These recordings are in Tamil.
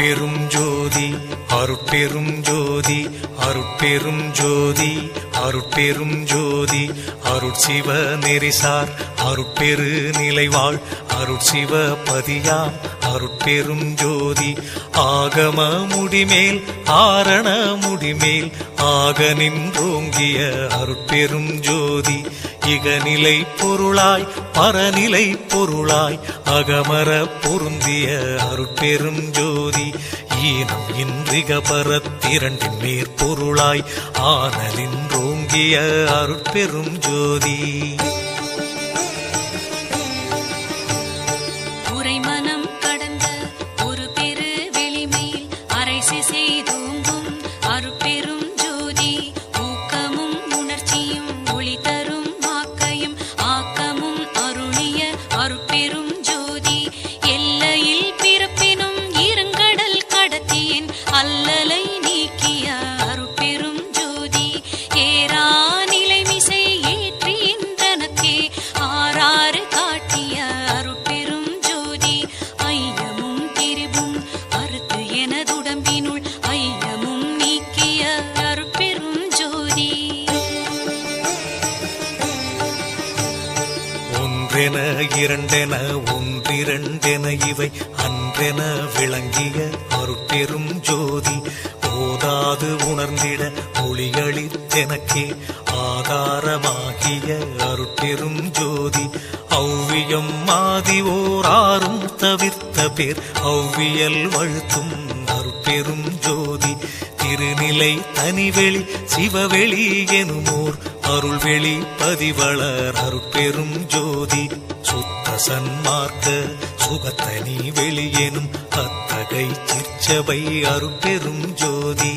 அருட்பெரும் ஜோதி அருட்பெரும் ஜோதி அருட்பெரும் ஜோதி அருட்பெரும் ஜோதி அருட்சிவ நெறிசார் அருட்பெரு நிலைவாழ் அருட்சிவ பதியாம் அருட்பெரும் ஜோதி ஆகம முடிமேல் ஆரண முடிமேல் ஆக நின்றோங்கிய அருட்பெரும் ஜோதி இகநிலை பொருளாய் பரநிலை பொருளாய் அகமர பொருந்திய அருட்பெரும் ஜோதி ஈனம் இன்றிக பரத்திரண்டின் மேற்பொருளாய் ஆனலின்றோங்கிய அருட்பெரும் ஜோதி உரைமனம் கடந்த ஒரு பெரு வெளிமேல் அரைசி செய்தோங்கும் அருட்பெரும் ஜோதி ஊக்கமும் உணர்ச்சியும் ஒளி தரும் ஆக்கையும் ஆக்கமும் அருளிய அருட்பெரும் ஜோதி எல்லையில் பிறப்பினும் இருங்கடல் கடத்தியின் அல்லலை நீக்கிய அருட்பெரும் ஜோதி ஏரா நிலைமிசை ஏற்றின்றனக்கே ஆறாறு காட்டிய அருட்பெரும் ஜோதி ஐயமும் திரிவும் அறுத்து எனதுடம்பினுள் ஐயமும் நீக்கிய அருட்பெரும் ஜோதி ஒன்றென இரண்டென ஒன்றிரண்டென இவை அன்றென விளங்கிய அருட்பெரும் ஜோதி ஓதாது உணர்ந்திட ஒளியளித்தெனக்கே ஆதாரமாகிய அருட்பெரும் ஜோதி ஔவியம் மாதி ஓராறும் தவிர்த்த பேர் ஔவியல் வழுத்தும் அருட்பெரும் ஜோதி திருநிலை தனிவெளி சிவவெளி எனுமோர் அருள்வெளி பதிவளர் அருட்பெரும் ஜோதி சுத்த சன்மார்க்க சுகத்தனி வெளியெனும் அத்தகை சிற்சபை அருட்பெரும் ஜோதி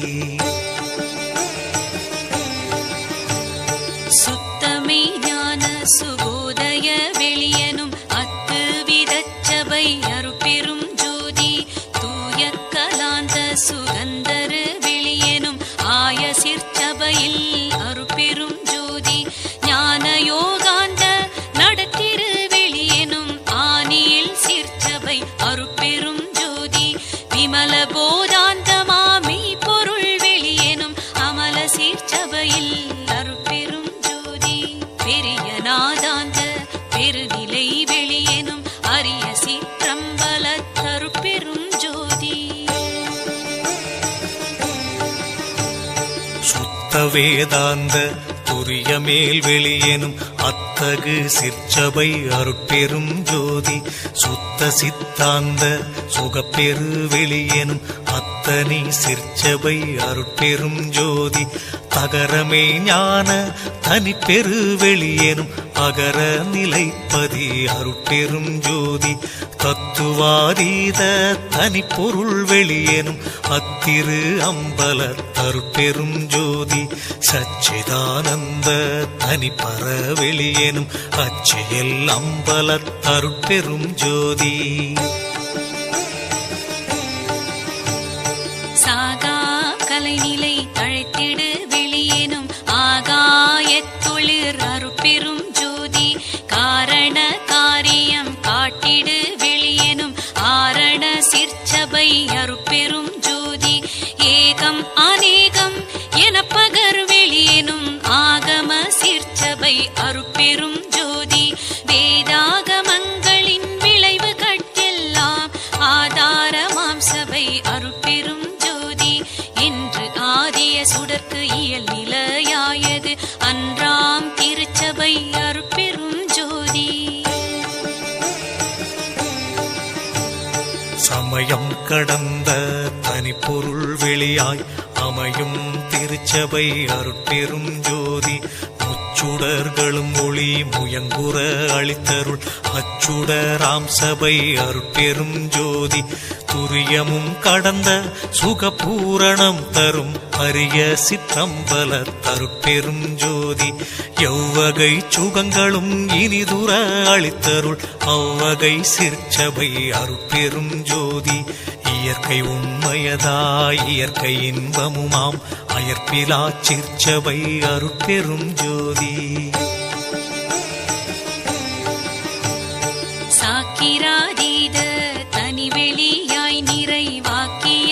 சுத்தமே ஞான சுபோதய வெளியனும் அத்து விதச்சபை அருட்பெரும் ஜோதி தூய கலாந்த சுகந்தரு வெளியனும் ஆய சிற்சபையில் அருட்பெரும் ஜோதி ஞான யோகாந்த நடத்திரு வெளியனும் ஆனியில் சிற்சபை அருட்பெரும் ஜோதி விமல போதாந்தமாமை பொருள் வெளியனும் அமல சிற்சபையில் அருட்பெரும் ஜோதி பெரிய நாதாந்த பெருநிலை வெளியனும் அரிய சிற்றம்பல அருட்பெரும் ஜோதி சுத்த வேதாந்த துரிய மேல் வெளியெனும் அத்தகு சிற்சபை அருட்பெரும் ஜோதி சுத்த சித்தாந்த சுகப்பெரு வெளியெனும் அத்தனி சிற்சபை அருட்பெரும் ஜோதி தகரமே ஞான தனிப்பெரு வெளியெனும் அகர நிலைப்பதி அருட்பெரும் ஜோதி தத்துவாதீத தனிப்பொருள் வெளியெனும் அத்திரு அம்பல அருட்பெரும் ஜோதி சச்சிதானந்த தனிப்பர வெளியெனும் அச்சியல் அம்பல அருட்பெரும் ஜோதி சாகா கலைநிலை தழைத்திடு வெளியேனும் ஆகாயத்தொழிற் அருட்பெரும் ஜோதி காரண காரியம் காட்டிடு வெளியேனும் ஆரண சிற்சபை அருட்பெரும் ஜோதி ஏகம் அநேகம் என பகர் வெளியேனும் ஆகம சிற்சபை அருட்பெரும் ஜோதி வேதாகமங்களின் விளைவு கட்டெல்லாம் ஆதாரமாம் சபை அருட்பெரும் ஜோதி என்று ஆதிய சுடர்க்கு இயல் நிலையாயது அன்றாம் திருச்சபை அருட்பெரும் ஜோதி சமயம் கடந்த தனிப்பொருள் வெளியாய் அமையும் திருச்சபை அருட்பெரும் ஜோதி முச்சுடர்களும் ஒளி முயங்குற அளித்தருள் அச்சுடராம் சபை அருட்பெரும் ஜோதி துரியமும் கடந்த சுகபூரணம் தரும் அரிய சிற்றம்பல அருட்பெரும் ஜோதி எவ்வகை சுகங்களும் இனிதுர அளித்தருள் அவ்வகை சிற்சபை அருட்பெரும் ஜோதி இயற்கை உண்மையதாய் இயற்கை இன்பமுமாம் அயற்பிலா சிற்சபை அருட்பெரும் ஜோதி சாக்கிராதீத தனிவெளியாய் நிறைவாக்கிய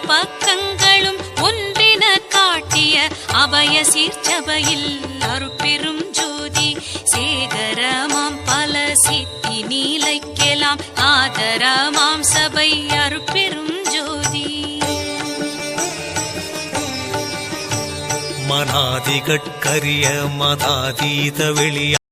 பக்கங்களும் ஒன்றின காட்டிய அபய சீர்ச்சபையில் அருட்பெரும் ஜோதி சேகரமாம் பல சித்தி நீலைக்கெலாம் ஆதரமாம் சபை அருட்பெரும் ஜோதி மனாதிகட்கரிய மதாதீத வெளியா